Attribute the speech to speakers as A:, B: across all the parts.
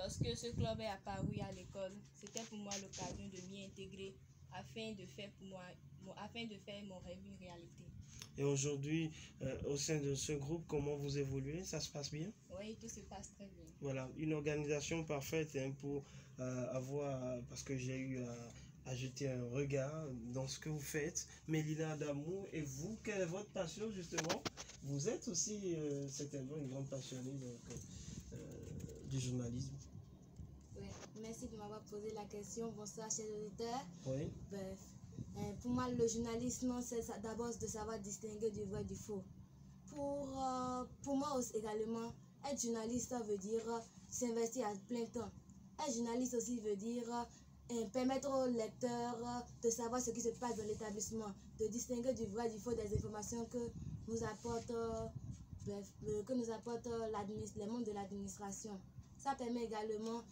A: Lorsque ce club est apparu à l'école, c'était pour moi l'occasion de m'y intégrer afin de faire mon rêve une réalité.
B: Et aujourd'hui, au sein de ce groupe, comment vous évoluez? Ça se passe bien?
A: Oui, tout se passe très bien.
B: Voilà, une organisation parfaite hein, pour avoir, parce que j'ai eu à jeter un regard dans ce que vous faites. Mélina Adamou, et vous, quelle est votre passion justement? Vous êtes aussi certainement une grande passionnée donc, du journalisme.
C: Oui, merci de m'avoir posé la question. Bonsoir, chers auditeurs.
B: Oui.
C: Pour moi, le journalisme, c'est d'abord de savoir distinguer du vrai du faux. Pour moi aussi, également, être journaliste veut dire s'investir à plein temps. Être journaliste aussi veut dire permettre aux lecteurs de savoir ce qui se passe dans l'établissement, de distinguer du vrai du faux des informations que nous apporte, les membres de l'administration. Ça permet également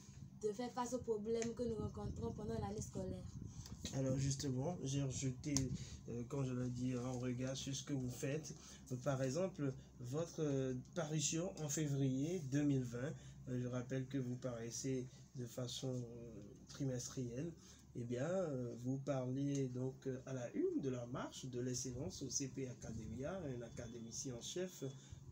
C: de faire face aux problèmes que nous rencontrons pendant l'année scolaire.
B: Alors justement, j'ai rejeté, comme je l'ai dit, un regard sur ce que vous faites. Par exemple, votre parution en février 2020, je rappelle que vous paraissez de façon trimestrielle, eh bien, vous parlez donc à la une de la marche de l'excellence au CP Academia, un académicien en chef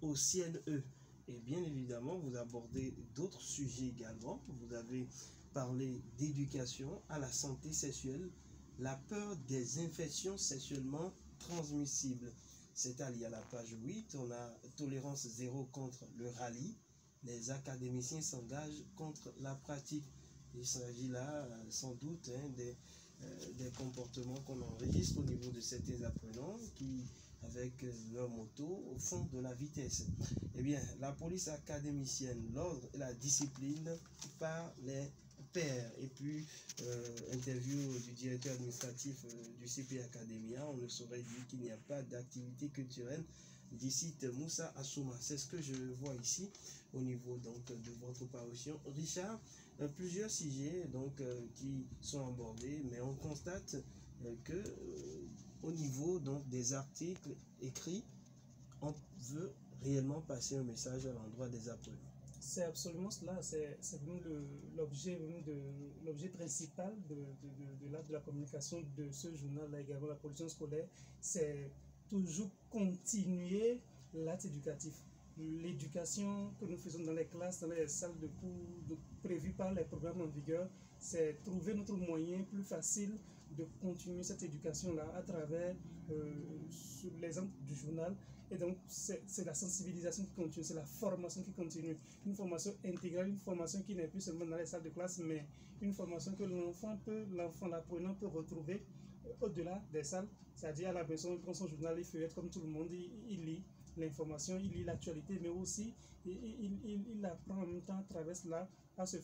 B: au CNE. Et bien évidemment, vous abordez d'autres sujets également. Vous avez parlé d'éducation à la santé sexuelle, la peur des infections sexuellement transmissibles. C'est allié à la page 8. On a tolérance zéro contre le rallye. Les académiciens s'engagent contre la pratique. Il s'agit là sans doute des comportements qu'on enregistre au niveau de certains apprenants qui, avec leur moto, au fond de la vitesse. Eh bien, la police académicienne, l'ordre et la discipline par les pairs. Et puis, interview du directeur administratif du CP Academia, on ne saurait dire qu'il n'y a pas d'activité culturelle d'ici Moussa Assouma. C'est ce que je vois ici au niveau donc de votre parution. Richard, plusieurs sujets donc qui sont abordés, mais on constate que au niveau donc des articles écrits, on veut réellement passer un message à l'endroit des apprenants.
D: C'est absolument cela, c'est l'objet principal de la communication de ce journal-là, également la pollution scolaire, c'est toujours continuer l'acte éducatif. L'éducation que nous faisons dans les classes, dans les salles de cours prévues par les programmes en vigueur, c'est trouver notre moyen plus facile de continuer cette éducation-là à travers l'exemple du journal. Et donc, c'est la sensibilisation qui continue, c'est la formation qui continue. Une formation intégrale, une formation qui n'est plus seulement dans les salles de classe, mais une formation que l'apprenant peut retrouver au-delà des salles, c'est-à-dire à la maison, il prend son journal, il feuillette comme tout le monde, il lit l'information, il lit l'actualité, mais aussi il apprend en même temps à travers cela à se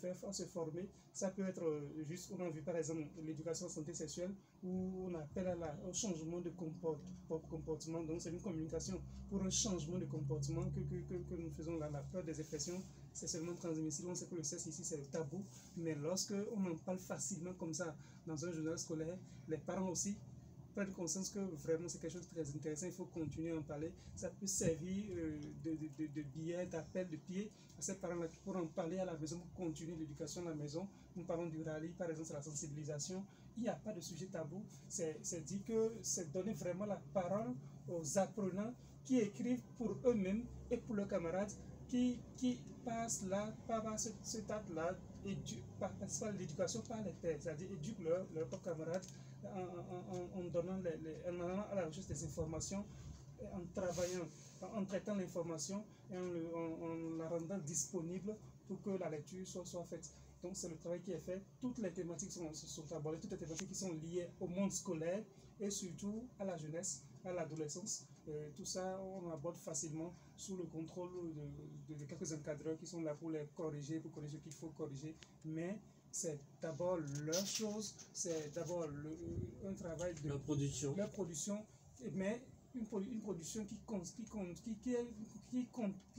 D: former. Ça peut être juste, on a vu par exemple l'éducation en santé sexuelle, où on appelle au changement de comportement. Donc c'est une communication pour un changement de comportement que nous faisons là. La peur des infections sexuellement transmissibles, on sait que le sexe ici c'est le tabou, mais lorsque on en parle facilement comme ça dans un journal scolaire, les parents aussi prennent conscience que vraiment c'est quelque chose de très intéressant, il faut continuer à en parler. Ça peut servir de billet, d'appel de pied à ces parents-là pour en parler à la maison, pour continuer l'éducation à la maison. Nous parlons du rallye, par exemple, c'est la sensibilisation. Il n'y a pas de sujet tabou. C'est dit que c'est donner vraiment la parole aux apprenants qui écrivent pour eux-mêmes et pour leurs camarades qui passent là, par cet acte-là, par l'éducation par les pairs, c'est-à-dire éduquent leurs camarades en donnant à la recherche des informations, en travaillant, en traitant l'information et en la rendant disponible pour que la lecture soit faite. Donc c'est le travail qui est fait. Toutes les thématiques sont abordées, toutes les thématiques qui sont liées au monde scolaire et surtout à la jeunesse, à l'adolescence. Tout ça, on aborde facilement sous le contrôle de quelques encadreurs qui sont là pour les corriger, pour corriger ce qu'il faut corriger. Mais c'est d'abord leur chose, c'est d'abord un travail de leur production, mais une production qui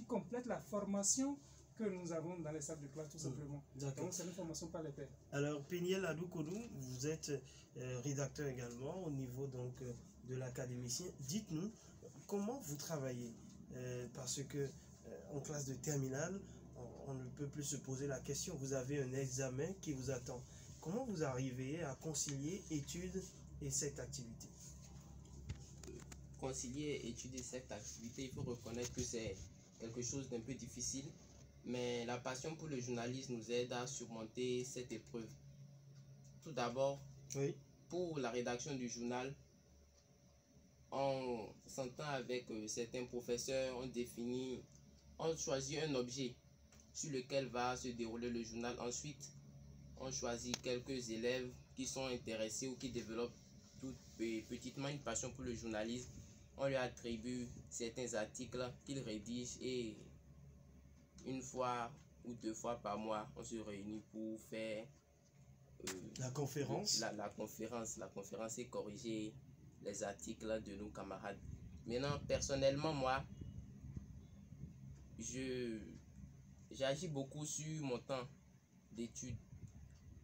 D: complète la formation que nous avons dans les salles de classe, tout simplement. Donc c'est une formation par les pairs.
B: Alors Peniel Adoukoudou, vous êtes rédacteur également au niveau donc de l'académicien. Dites-nous comment vous travaillez, parce que en classe de terminale, on ne peut plus se poser la question. Vous avez un examen qui vous attend. Comment vous arrivez à concilier études et cette activité?
E: Concilier et étudier cette activité, il faut reconnaître que c'est quelque chose d'un peu difficile, mais la passion pour le journalisme nous aide à surmonter cette épreuve. Tout d'abord,
B: Oui.
E: pour la rédaction du journal, on s'entend avec certains professeurs, on choisit un objet sur lequel va se dérouler le journal. Ensuite, on choisit quelques élèves qui sont intéressés ou qui développent tout petitement une passion pour le journalisme. On lui attribue certains articles qu'il rédige et une fois ou 2 fois par mois, on se réunit pour faire
B: La conférence.
E: la conférence et corriger les articles de nos camarades. Maintenant, personnellement, moi, j'agis beaucoup sur mon temps d'études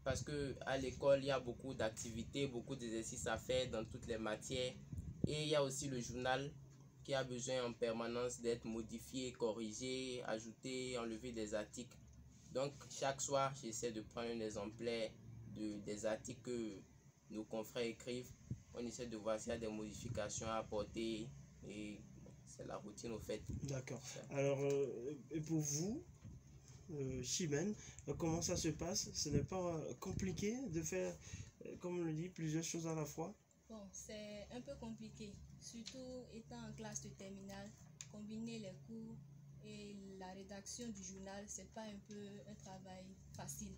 E: parce que à l'école, il y a beaucoup d'activités, beaucoup d'exercices à faire dans toutes les matières. Et il y a aussi le journal qui a besoin en permanence d'être modifié, corrigé, ajouté, enlevé des articles. Donc, chaque soir, j'essaie de prendre un exemplaire des articles que nos confrères écrivent. On essaie de voir s'il y a des modifications à apporter et c'est la routine au fait.
B: D'accord. Alors, et pour vous, Chimène, comment ça se passe? Ce n'est pas compliqué de faire, comme on le dit, plusieurs choses à la fois?
A: Bon, c'est un peu compliqué, surtout étant en classe de terminale, combiner les cours et la rédaction du journal, c'est pas un peu un travail facile.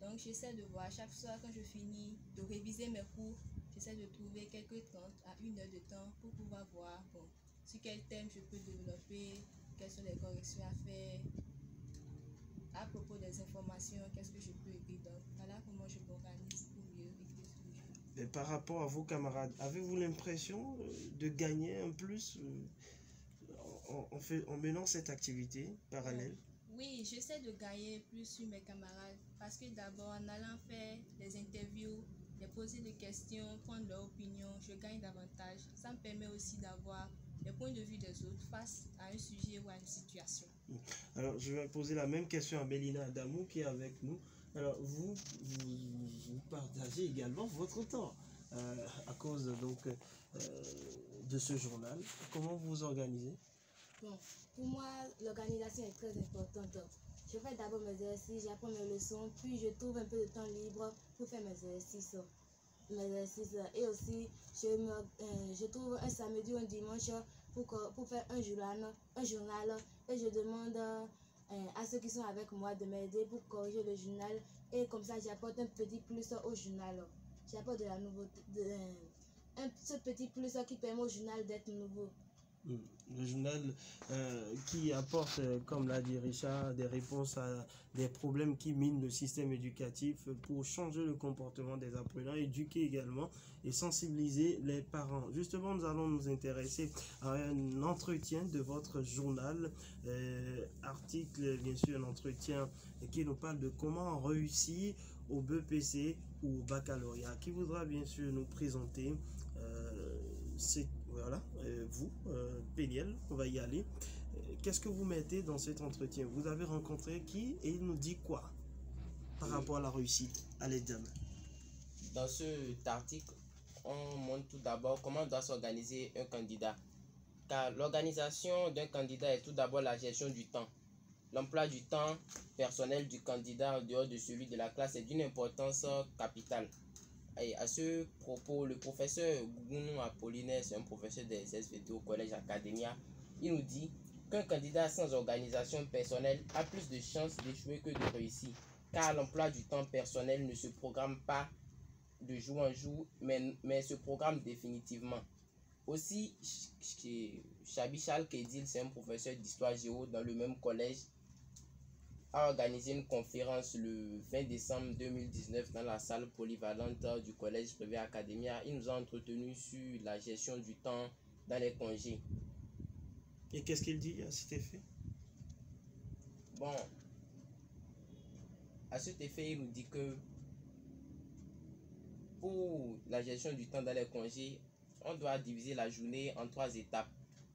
A: Donc j'essaie de voir chaque soir quand je finis de réviser mes cours, j'essaie de trouver quelques 30 à 1 heure de temps pour pouvoir voir bon, sur quel thème je peux développer, quelles sont les corrections à faire, à propos des informations, qu'est-ce que je peux écrire. Donc voilà comment je m'organise pour mieux écrire tous les jours.
B: Et par rapport à vos camarades, avez-vous l'impression de gagner un plus en menant cette activité parallèle?
A: Oui, j'essaie de gagner plus sur mes camarades parce que d'abord en allant faire des interviews, les poser des questions, prendre leur opinion, je gagne davantage. Ça me permet aussi d'avoir les points de vue des autres face à un sujet ou à une situation.
B: Alors, je vais poser la même question à Mélina Adamou qui est avec nous. Alors, vous partagez également votre temps à cause donc de ce journal. Comment vous vous organisez?
C: Bon, pour moi, l'organisation est très importante. Je fais d'abord mes exercices, j'apprends mes leçons, puis je trouve un peu de temps libre pour faire mes exercices. Et aussi, je trouve un samedi ou un dimanche pour faire un journal et je demande à ceux qui sont avec moi de m'aider pour corriger le journal et comme ça j'apporte un petit plus au journal. J'apporte de la nouveauté, ce petit plus qui permet au journal d'être nouveau.
B: Le journal qui apporte, comme l'a dit Richard, des réponses à des problèmes qui minent le système éducatif pour changer le comportement des apprenants, éduquer également et sensibiliser les parents. Justement, nous allons nous intéresser à un entretien de votre journal, article, bien sûr, un entretien qui nous parle de comment réussir au BEPC ou au baccalauréat. Qui voudra bien sûr nous présenter voilà, vous, Péniel, on va y aller. Qu'est-ce que vous mettez dans cet entretien? Vous avez rencontré qui et il nous dit quoi par rapport à la réussite à l'examen?
E: Dans cet article, on montre tout d'abord comment doit s'organiser un candidat. Car l'organisation d'un candidat est tout d'abord la gestion du temps. L'emploi du temps personnel du candidat en dehors de celui de la classe est d'une importance capitale. Et à ce propos, le professeur Gounou Apollinaire, c'est un professeur des SVT au collège Academia, il nous dit qu'un candidat sans organisation personnelle a plus de chances d'échouer que de réussir, car l'emploi du temps personnel ne se programme pas de jour en jour, mais se programme définitivement. Aussi, Chabichal Kedil, c'est un professeur d'histoire géo dans le même collège, a organisé une conférence le 20 décembre 2019 dans la salle polyvalente du collège privé Academia. Il nous a entretenu sur la gestion du temps dans les congés.
B: Et qu'est-ce qu'il dit à cet effet?
E: Bon, à cet effet, il nous dit que pour la gestion du temps dans les congés, on doit diviser la journée en 3 étapes.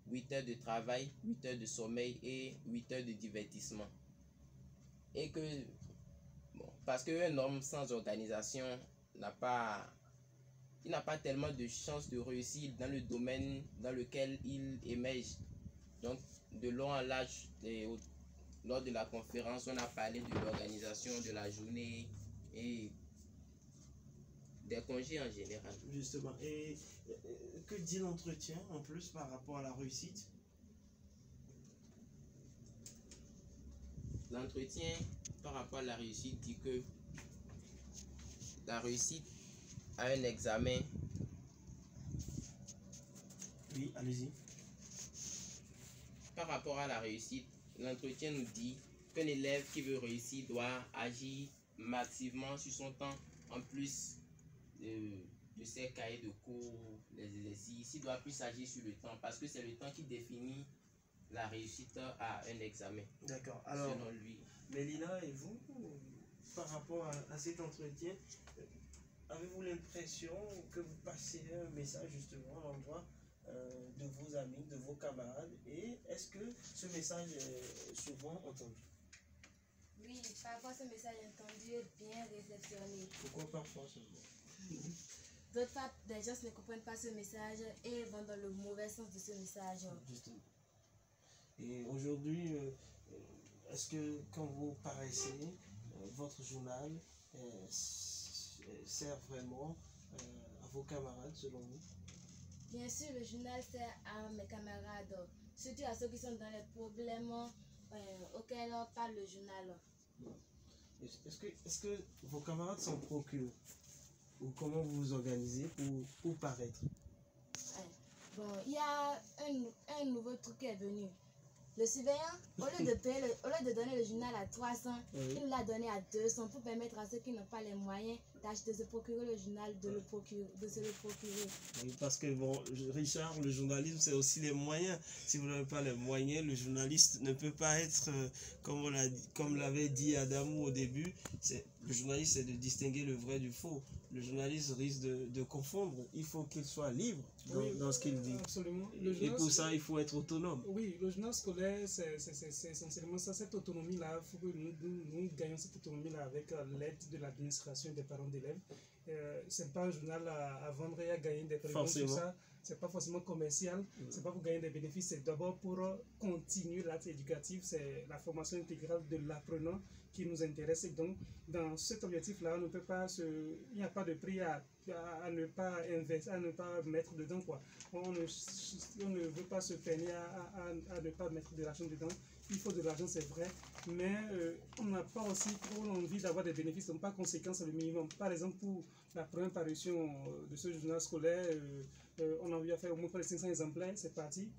E: 8 heures de travail, 8 heures de sommeil et 8 heures de divertissement. et que, bon, parce qu'un homme sans organisation n'a pas, il n'a pas tellement de chances de réussir dans le domaine dans lequel il émerge. Donc, de long en large, lors de la conférence, on a parlé de l'organisation de la journée et des congés en général.
B: Justement. Et que dit l'entretien en plus par rapport à la réussite?
E: L'entretien par rapport à la réussite dit que la réussite à un examen,
B: Oui, allez-y.
E: par rapport à la réussite, l'entretien nous dit qu'un élève qui veut réussir doit agir massivement sur son temps, en plus de ses cahiers de cours, les exercices. Il doit plus agir sur le temps parce que c'est le temps qui définit la réussite à un examen,
B: D'accord. Alors,
E: selon lui.
B: Mélina, et vous, par rapport à cet entretien, avez-vous l'impression que vous passez un message justement à l'endroit de vos amis, de vos camarades, et est-ce que ce message est souvent entendu?
C: Oui, parfois ce message entendu est bien réceptionné.
B: Pourquoi parfois seulement?
C: D'autres fois, des gens ne comprennent pas ce message et vont dans le mauvais sens de ce message.
B: Justement. Et aujourd'hui, est-ce que quand vous paraissez, votre journal sert vraiment à vos camarades selon vous?
C: Bien sûr, le journal sert à mes camarades, surtout à ceux qui sont dans les problèmes auxquels parle le journal.
B: Est-ce que vos camarades s'en procurent? Ou comment vous vous organisez pour paraître?
C: Bon, il y a un nouveau truc qui est venu. Le surveillant, au lieu de donner le journal à 300,
B: Oui.
C: il l'a donné à 200 pour permettre à ceux qui n'ont pas les moyens d'acheter, de se procurer le journal, de se le procurer.
B: Oui, parce que bon, Richard, le journalisme, c'est aussi les moyens. Si vous n'avez pas les moyens, le journaliste ne peut pas être, comme l'avait dit Adamou au début, le journaliste, c'est de distinguer le vrai du faux. Le journaliste risque de confondre. Il faut qu'il soit libre dans ce qu'il dit.
D: Absolument.
B: Et pour ça, il faut être autonome.
D: Oui, le journal scolaire, c'est essentiellement ça, cette autonomie-là. Il faut que nous gagnions cette autonomie-là avec l'aide de l'administration et des parents d'élèves. Ce n'est pas un journal à vendre et à gagner des prébences sur ça. Ce n'est pas forcément commercial, ce n'est pas pour gagner des bénéfices, c'est d'abord pour continuer l'acte éducatif, c'est la formation intégrale de l'apprenant qui nous intéresse. Et donc, dans cet objectif-là, on ne peut pas il n'y a pas de prix à ne pas investir, à ne pas mettre dedans, quoi. On ne veut pas se peiner à ne pas mettre de l'argent dedans. Il faut de l'argent, c'est vrai, mais on n'a pas aussi trop envie d'avoir des bénéfices, donc par conséquent, c'est le minimum. Par exemple, pour la première parution de ce journal scolaire, on a envie à faire au moins près de 500 exemplaires, c'est parti.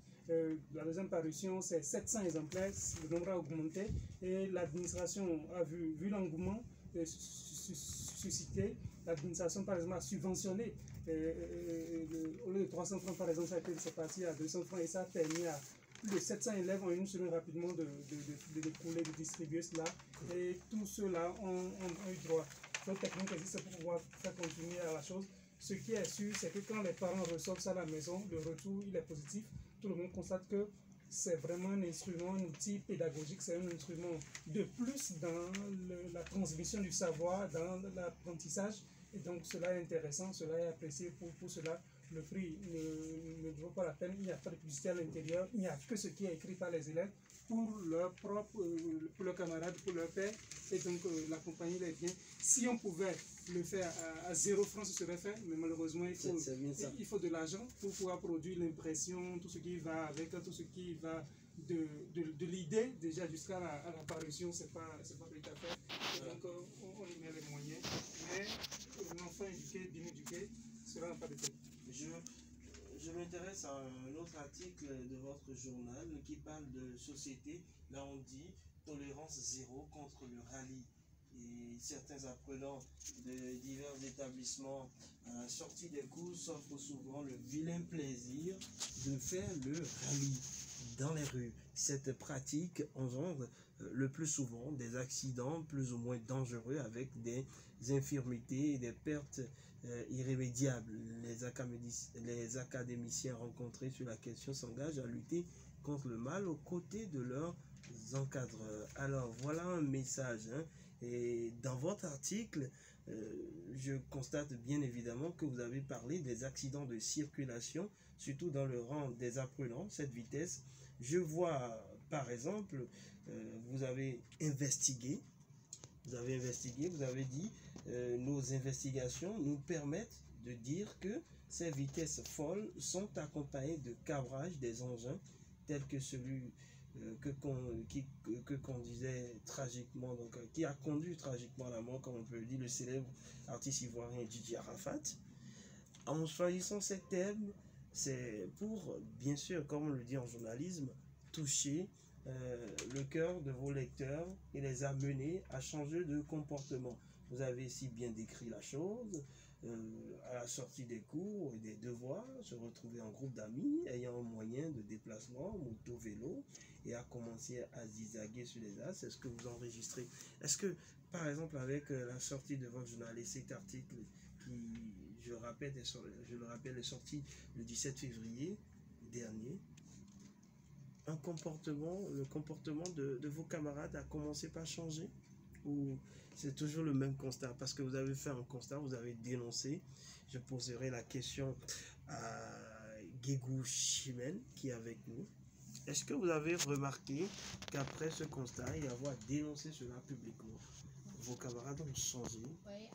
D: La deuxième parution, c'est 700 exemplaires, le nombre a augmenté et l'administration a vu l'engouement suscité. L'administration, par exemple, a subventionné. Au lieu de 300 francs, par exemple, c'est parti à 200 francs et ça a permis à plus de 700 élèves en une semaine rapidement de découler, de distribuer cela. Et tous ceux-là ont eu droit. D'autres techniques existent pour pouvoir faire continuer à la chose. Ce qui est sûr, c'est que quand les parents reçoivent ça à la maison, le retour il est positif. Tout le monde constate que c'est vraiment un instrument, un outil pédagogique, c'est un instrument de plus dans la transmission du savoir, dans l'apprentissage. Et donc cela est intéressant, cela est apprécié pour cela. Le prix ne vaut pas la peine, il n'y a pas de publicité à l'intérieur, il n'y a que ce qui est écrit par les élèves pour leurs propres, pour leurs camarades, pour leur père. Et donc la compagnie les bien. Si on pouvait le faire à 0 francs, ce serait fait, mais malheureusement il faut de l'argent pour pouvoir produire l'impression, tout ce qui va avec, tout ce qui va de l'idée déjà jusqu'à l'apparition, c'est pas tout à fait. Donc on y met les moyens, mais un enfant éduqué, bien éduqué, cela n'a pas de tête.
B: Je m'intéresse à un autre article de votre journal qui parle de société. Là, on dit tolérance zéro contre le rallye. Et certains apprenants de divers établissements à la sortie des cours s'offrent souvent le vilain plaisir de faire le rallye dans les rues. Cette pratique engendre le plus souvent des accidents plus ou moins dangereux avec des infirmités et des pertes irrémédiables. Les académiciens rencontrés sur la question s'engagent à lutter contre le mal aux côtés de leurs encadreurs. Alors, voilà un message. Hein. Et dans votre article, je constate bien évidemment que vous avez parlé des accidents de circulation, surtout dans le rang des apprenants, cette vitesse. Je vois, par exemple, vous avez investigué, vous avez dit, nos investigations nous permettent de dire que ces vitesses folles sont accompagnées de cabrage des engins, tels que celui que conduisait tragiquement, donc qui a conduit tragiquement à la mort, comme on peut le dire, le célèbre artiste ivoirien Didier Arafat. En choisissant ces thèmes, c'est pour, bien sûr, comme on le dit en journalisme, toucher le cœur de vos lecteurs et les amener à changer de comportement. Vous avez si bien décrit la chose. À la sortie des cours et des devoirs, se retrouver en groupe d'amis ayant un moyen de déplacement, moto, vélo, et à commencer à zigzaguer sur les axes. Est-ce que vous enregistrez? Est-ce que, par exemple, avec la sortie de votre journal et cet article qui, je le rappelle, est sorti le 17 février dernier, le comportement de vos camarades a commencé par changer? Ou c'est toujours le même constat? Parce que vous avez fait un constat, vous avez dénoncé. Je poserai la question à Guégou Chimène qui est avec nous. Est-ce que vous avez remarqué qu'après ce constat et avoir dénoncé cela publiquement, vos camarades ont changé?
A: Oui,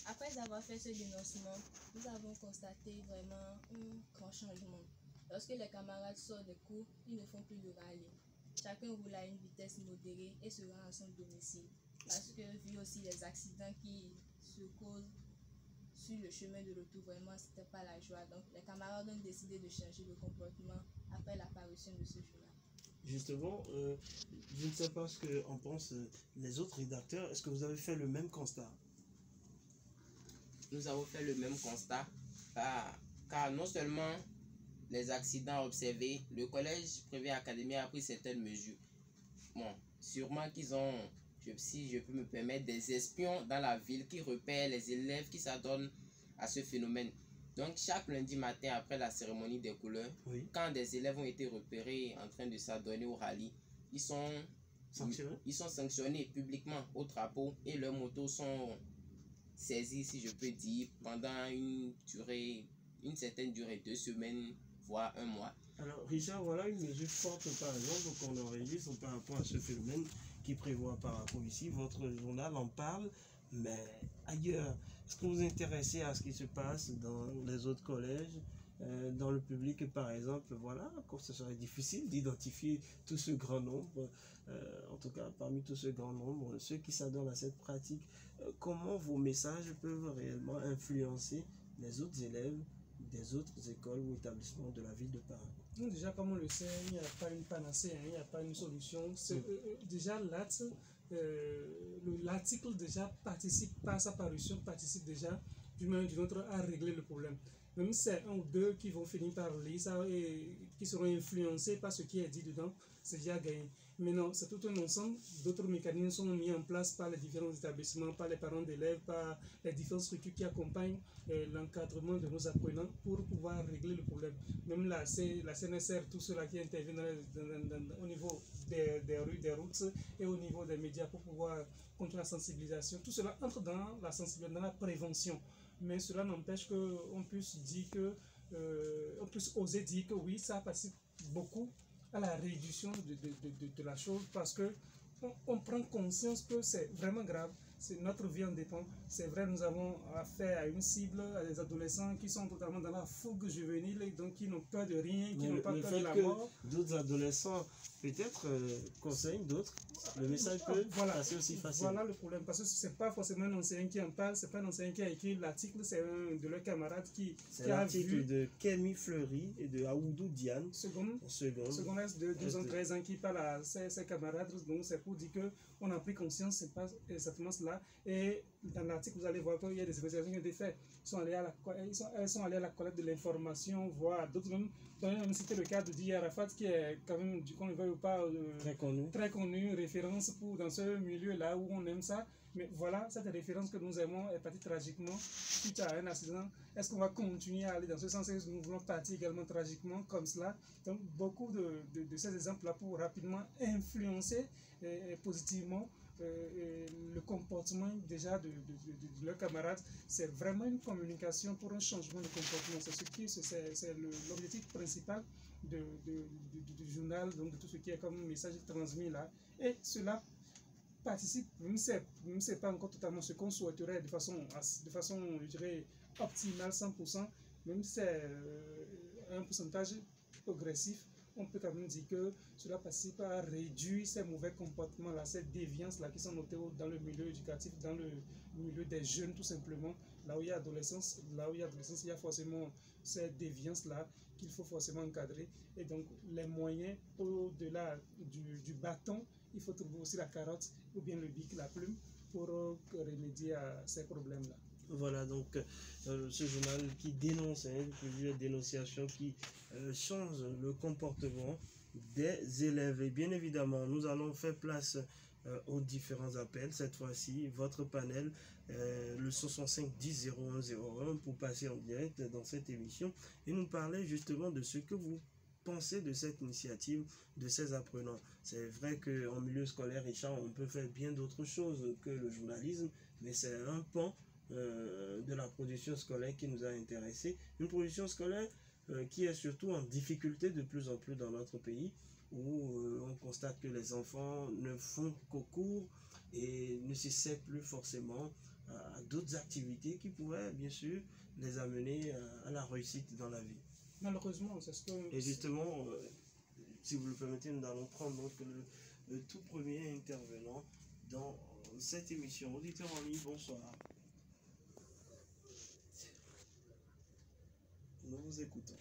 A: après avoir fait ce dénoncement, nous avons constaté vraiment un grand changement. Lorsque les camarades sortent des cours, ils ne font plus le rallye. Chacun roule à une vitesse modérée et se rend à son domicile. Parce que vu aussi les accidents qui se causent sur le chemin de retour, vraiment c'était pas la joie. Donc les camarades ont décidé de changer de comportement après l'apparition de ce journal.
B: Justement, je ne sais pas ce qu'en pensent les autres rédacteurs. Est-ce que vous avez fait le même constat?
E: Nous avons fait le même constat, car non seulement les accidents observés, le collège privé académie a pris certaines mesures. Bon, sûrement qu'ils ont, si je peux me permettre, des espions dans la ville qui repèrent les élèves qui s'adonnent à ce phénomène. Donc chaque lundi matin après la cérémonie des couleurs,
B: Oui.
E: quand des élèves ont été repérés en train de s'adonner au rallye, ils sont sanctionnés publiquement au drapeau et leurs motos sont saisies, si je peux dire, pendant une certaine durée, 2 semaines, voire 1 mois.
B: Alors, Richard, voilà une mesure forte, par exemple, qu'on enregistre par rapport à ce phénomène qui prévoit par rapport ici. Votre journal en parle, mais ailleurs. Est-ce que vous vous intéressez à ce qui se passe dans les autres collèges, dans le public, par exemple? Voilà, comme ce serait difficile d'identifier tout ce grand nombre, en tout cas, parmi tout ce grand nombre, ceux qui s'adonnent à cette pratique. Comment vos messages peuvent réellement influencer les autres élèves des autres écoles ou établissements de la ville de Paris?
D: Déjà, comme on le sait, il n'y a pas une panacée, il n'y a pas une solution. Déjà, l'article déjà participe, par sa parution, participe déjà d'une manière ou d'une autre à régler le problème. Même si c'est un ou deux qui vont finir par lire ça et qui seront influencés par ce qui est dit dedans, c'est déjà gagné. Mais non, c'est tout un ensemble d'autres mécanismes sont mis en place par les différents établissements, par les parents d'élèves, par les différentes structures qui accompagnent l'encadrement de nos apprenants pour pouvoir régler le problème. Même la CNSR, tout cela qui intervient au niveau des rues, des routes et au niveau des médias pour pouvoir contre la sensibilisation, tout cela entre dans la sensibilisation, dans la prévention. Mais cela n'empêche qu'on puisse dire on puisse oser dire que oui, ça participe beaucoup à la réduction de la chose parce que on prend conscience que c'est vraiment grave, notre vie en dépend. C'est vrai, nous avons affaire à une cible, à des adolescents qui sont totalement dans la fougue juvénile et donc qui n'ont peur de rien, qui n'ont pas peur de la mort.
B: D'autres adolescents peut-être conseillent d'autres, le message peut passer aussi facilement.
D: Voilà le problème, parce que ce n'est pas forcément un enseignant qui en parle, ce n'est pas un enseignant qui a écrit l'article, c'est un de leurs camarades qui
B: a vu. C'est l'article de Kémy Fleury et de Aoudou Diane,
D: secondaire de 12 ans, 13 ans, qui parle à ses camarades. Donc c'est pour dire qu'on a pris conscience, c'est pas exactement cela. Et dans l'article, vous allez voir qu'il y a des investigations qui ont été faites. Elles sont allées à la collecte de l'information, voire d'autres même. On a même cité le cas de Didier Arafat, qui est quand même, qu'on ne veuille ou pas, très connu, référence dans ce milieu-là où on aime ça. Mais voilà, cette référence que nous aimons est partie tragiquement suite à un accident. Est-ce qu'on va continuer à aller dans ce sens et nous voulons partir également tragiquement comme cela? Donc, beaucoup de ces exemples-là pour rapidement influencer positivement le comportement déjà de leurs camarades. C'est vraiment une communication pour un changement de comportement. C'est l'objectif principal du journal, donc de tout ce qui est comme message transmis là. Et cela participe, même si ce n'est pas encore totalement ce qu'on souhaiterait de façon, je dirais, optimale, 100%, même si c'est un pourcentage progressif, on peut quand même dire que cela participe à réduire ces mauvais comportements-là, ces déviances-là qui sont notées dans le milieu éducatif, dans le milieu des jeunes tout simplement. Là où il y a adolescence, il y a forcément ces déviances-là qu'il faut forcément encadrer. Et donc les moyens au-delà du bâton, il faut trouver aussi la carotte ou bien le bic, la plume, pour remédier à ces problèmes-là.
B: Voilà, donc ce journal qui dénonce, plusieurs dénonciations qui changent le comportement des élèves. Et bien évidemment, nous allons faire place aux différents appels. Cette fois-ci, votre panel, le 65 10 01 01, pour passer en direct dans cette émission et nous parler justement de ce que vous pensez de cette initiative de ces apprenants. C'est vrai qu'en milieu scolaire, Richard, on peut faire bien d'autres choses que le journalisme, mais c'est un pan de la production scolaire qui nous a intéressés. Une production scolaire qui est surtout en difficulté de plus en plus dans notre pays, où on constate que les enfants ne font qu'au cours et ne s'essaient plus forcément à d'autres activités qui pourraient bien sûr les amener à la réussite dans la vie.
D: Malheureusement, c'est ce que...
B: Et justement, si vous le permettez, nous allons prendre donc le tout premier intervenant dans cette émission. Auditeur en ligne, bonsoir. Nous vous écoutons.